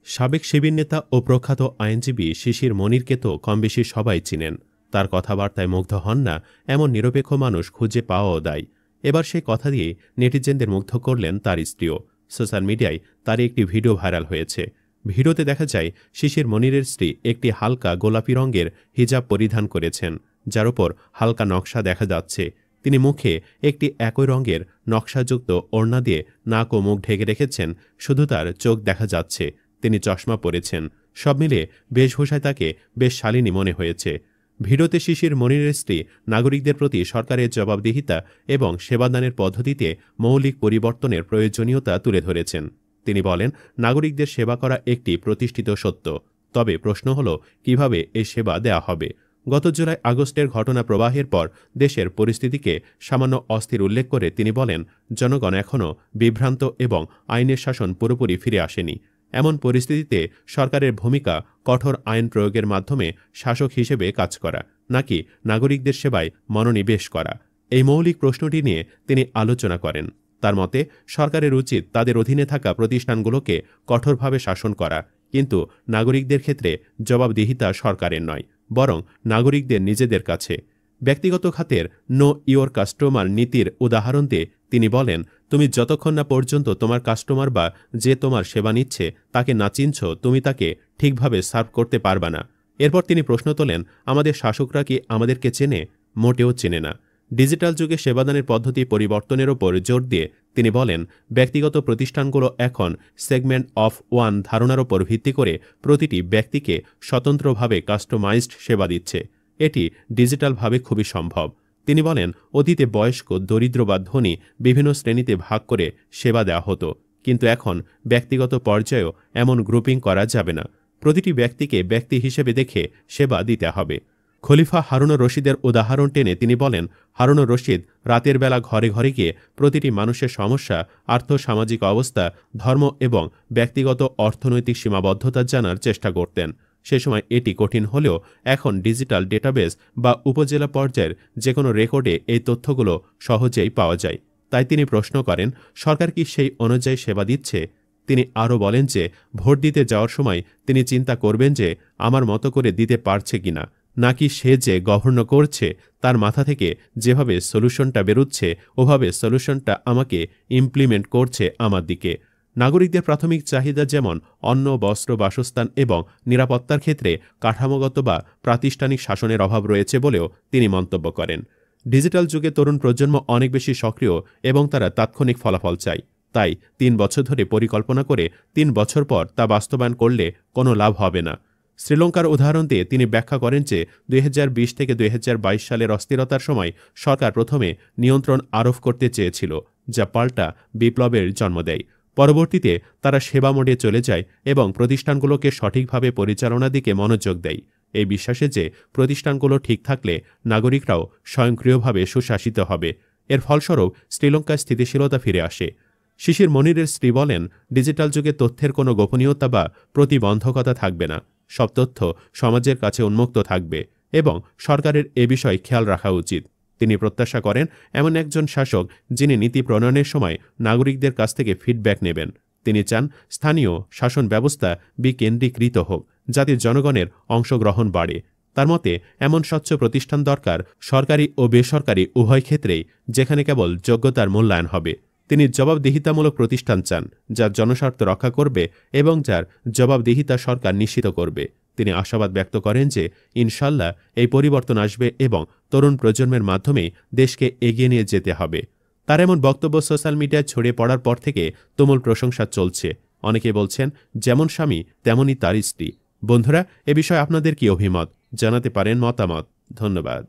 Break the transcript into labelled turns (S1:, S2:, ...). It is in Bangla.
S1: সাবেক শিবির নেতা ও প্রখ্যাত আইনজীবী শিশির মনিরকে তো কমবেশি সবাই চিনেন। তার কথাবার্তায় মুগ্ধ হন না এমন নিরপেক্ষ মানুষ খুঁজে পাওয়াও দায়। এবার সেই কথা দিয়ে নেটিজেনদের মুগ্ধ করলেন তার স্ত্রীও। সোশ্যাল মিডিয়ায় তার একটি ভিডিও ভাইরাল হয়েছে। ভিডিওতে দেখা যায় শিশির মনিরের স্ত্রী একটি হালকা গোলাপি রঙের হিজাব পরিধান করেছেন, যার উপর হালকা নকশা দেখা যাচ্ছে। তিনি মুখে একটি একই রঙের নকশাযুক্ত ওড়না দিয়ে নাক ও মুখ ঢেকে রেখেছেন, শুধু তার চোখ দেখা যাচ্ছে। তিনি চশমা পরেছেন। সব মিলে বেশভূষায় তাকে বেশ শালীনী মনে হয়েছে। ভিডিওতে শিশির মনিরের স্ত্রী নাগরিকদের প্রতি সরকারের জবাবদিহিতা এবং সেবাদানের পদ্ধতিতে মৌলিক পরিবর্তনের প্রয়োজনীয়তা তুলে ধরেছেন। তিনি বলেন, নাগরিকদের সেবা করা একটি প্রতিষ্ঠিত সত্য, তবে প্রশ্ন হল কিভাবে এই সেবা দেয়া হবে। গত জুলাই আগস্টের ঘটনা প্রবাহের পর দেশের পরিস্থিতিকে সামান্য অস্থির উল্লেখ করে তিনি বলেন, জনগণ এখনও বিভ্রান্ত এবং আইনের শাসন পুরোপুরি ফিরে আসেনি। এমন পরিস্থিতিতে সরকারের ভূমিকা কঠোর আইন প্রয়োগের মাধ্যমে শাসক হিসেবে কাজ করা, নাকি নাগরিকদের সেবায় মনোনিবেশ করা? এই মৌলিক প্রশ্নটি নিয়ে তিনি আলোচনা করেন। তার মতে, সরকারের উচিত তাদের অধীনে থাকা প্রতিষ্ঠানগুলোকে কঠোরভাবে শাসন করা, কিন্তু নাগরিকদের ক্ষেত্রে জবাবদিহিতা সরকারের নয়, বরং নাগরিকদের নিজেদের কাছে। ব্যক্তিগত খাতের নো ইওর কাস্টমার নীতির উদাহরণ দিয়ে তিনি বলেন, তুমি যতক্ষণ না পর্যন্ত তোমার কাস্টমার বা যে তোমার সেবা নিচ্ছে তাকে না চিনছ, তুমি তাকে ঠিকভাবে সার্ভ করতে পারবা না। এরপর তিনি প্রশ্ন তোলেন, আমাদের শাসকরা কি আমাদেরকে চেনে? মোটেও চেনে না। ডিজিটাল যুগে সেবাদানের পদ্ধতি পরিবর্তনের ওপর জোর দিয়ে তিনি বলেন, ব্যক্তিগত প্রতিষ্ঠানগুলো এখন সেগমেন্ট অফ ওয়ান ধারণার ওপর ভিত্তি করে প্রতিটি ব্যক্তিকে স্বতন্ত্রভাবে কাস্টমাইজড সেবা দিচ্ছে। এটি ডিজিটালভাবে খুবই সম্ভব। তিনি বলেন, অতীতে বয়স্ক, দরিদ্র বা ধনী বিভিন্ন শ্রেণীতে ভাগ করে সেবা দেওয়া হতো, কিন্তু এখন ব্যক্তিগত পর্যায়েও এমন গ্রুপিং করা যাবে না। প্রতিটি ব্যক্তিকে ব্যক্তি হিসেবে দেখে সেবা দিতে হবে। খলিফা হারুনুর রশিদের উদাহরণ টেনে তিনি বলেন, হারুনুর রশিদ রাতের বেলা ঘরে ঘরে গিয়ে প্রতিটি মানুষের সমস্যা, আর্থসামাজিক অবস্থা, ধর্ম এবং ব্যক্তিগত অর্থনৈতিক সীমাবদ্ধতা জানার চেষ্টা করতেন। সে সময় এটি কঠিন হলেও এখন ডিজিটাল ডেটাবেস বা উপজেলা পর্যায়ের যে কোনো রেকর্ডে এই তথ্যগুলো সহজেই পাওয়া যায়। তাই তিনি প্রশ্ন করেন, সরকার কি সেই অনুযায়ী সেবা দিচ্ছে? তিনি আরও বলেন যে, ভোট দিতে যাওয়ার সময় তিনি চিন্তা করবেন যে আমার মতো করে দিতে পারছে কিনা, নাকি সে যে গভর্ন করছে তার মাথা থেকে যেভাবে সলিউশনটা বেরোচ্ছে ওভাবে সলিউশনটা আমাকে ইমপ্লিমেন্ট করছে আমার দিকে। নাগরিকদের প্রাথমিক চাহিদা যেমন অন্ন, বস্ত্র, বাসস্থান এবং নিরাপত্তার ক্ষেত্রে কাঠামোগত বা প্রাতিষ্ঠানিক শাসনের অভাব রয়েছে বলেও তিনি মন্তব্য করেন। ডিজিটাল যুগে তরুণ প্রজন্ম অনেক বেশি সক্রিয় এবং তারা তাৎক্ষণিক ফলাফল চায়। তাই ৩ বছর ধরে পরিকল্পনা করে ৩ বছর পর তা বাস্তবায়ন করলে কোনো লাভ হবে না। শ্রীলঙ্কার উদাহরণ দিয়ে তিনি ব্যাখ্যা করেন যে ২০২০ থেকে ২০২২ সালের অস্থিরতার সময় সরকার প্রথমে নিয়ন্ত্রণ আরোপ করতে চেয়েছিল, যা পাল্টা বিপ্লবের জন্ম দেয়। পরবর্তীতে তারা সেবা মোডে চলে যায় এবং প্রতিষ্ঠানগুলোকে সঠিকভাবে পরিচালনার দিকে মনোযোগ দেয়, এই বিশ্বাসে যে প্রতিষ্ঠানগুলো ঠিক থাকলে নাগরিকরাও স্বয়ংক্রিয়ভাবে সুশাসিত হবে। এর ফলস্বরূপ শ্রীলঙ্কায় স্থিতিশীলতা ফিরে আসে। শিশির মনিরের স্ত্রী বলেন, ডিজিটাল যুগে তথ্যের কোনো গোপনীয়তা বা প্রতিবন্ধকতা থাকবে না। সব তথ্য সমাজের কাছে উন্মুক্ত থাকবে এবং সরকারের এ বিষয়ে খেয়াল রাখা উচিত। তিনি প্রত্যাশা করেন এমন একজন শাসক যিনি নীতি প্রণয়নের সময় নাগরিকদের কাছ থেকে ফিডব্যাক নেবেন। তিনি চান স্থানীয় শাসন ব্যবস্থা বিকেন্দ্রীকৃত হোক, যাতে জনগণের অংশগ্রহণ বাড়ে। তার মতে, এমন স্বচ্ছ প্রতিষ্ঠান দরকার, সরকারি ও বেসরকারি উভয় ক্ষেত্রেই, যেখানে কেবল যোগ্যতার মূল্যায়ন হবে। তিনি জবাবদিহিতামূলক প্রতিষ্ঠান চান, যার জনস্বার্থ রক্ষা করবে এবং যার জবাবদিহিতা সরকার নিশ্চিত করবে। তিনি আশাবাদ ব্যক্ত করেন যে ইনশাল্লাহ এই পরিবর্তন আসবে এবং তরুণ প্রজন্মের মাধ্যমে দেশকে এগিয়ে নিয়ে যেতে হবে। তার এমন বক্তব্য সোশ্যাল মিডিয়ায় ছড়িয়ে পড়ার পর থেকে তুমুল প্রশংসা চলছে। অনেকে বলছেন, যেমন স্বামী তেমনই তার স্ত্রী। বন্ধুরা, এ বিষয়ে আপনাদের কি অভিমত? জানাতে পারেন মতামত। ধন্যবাদ।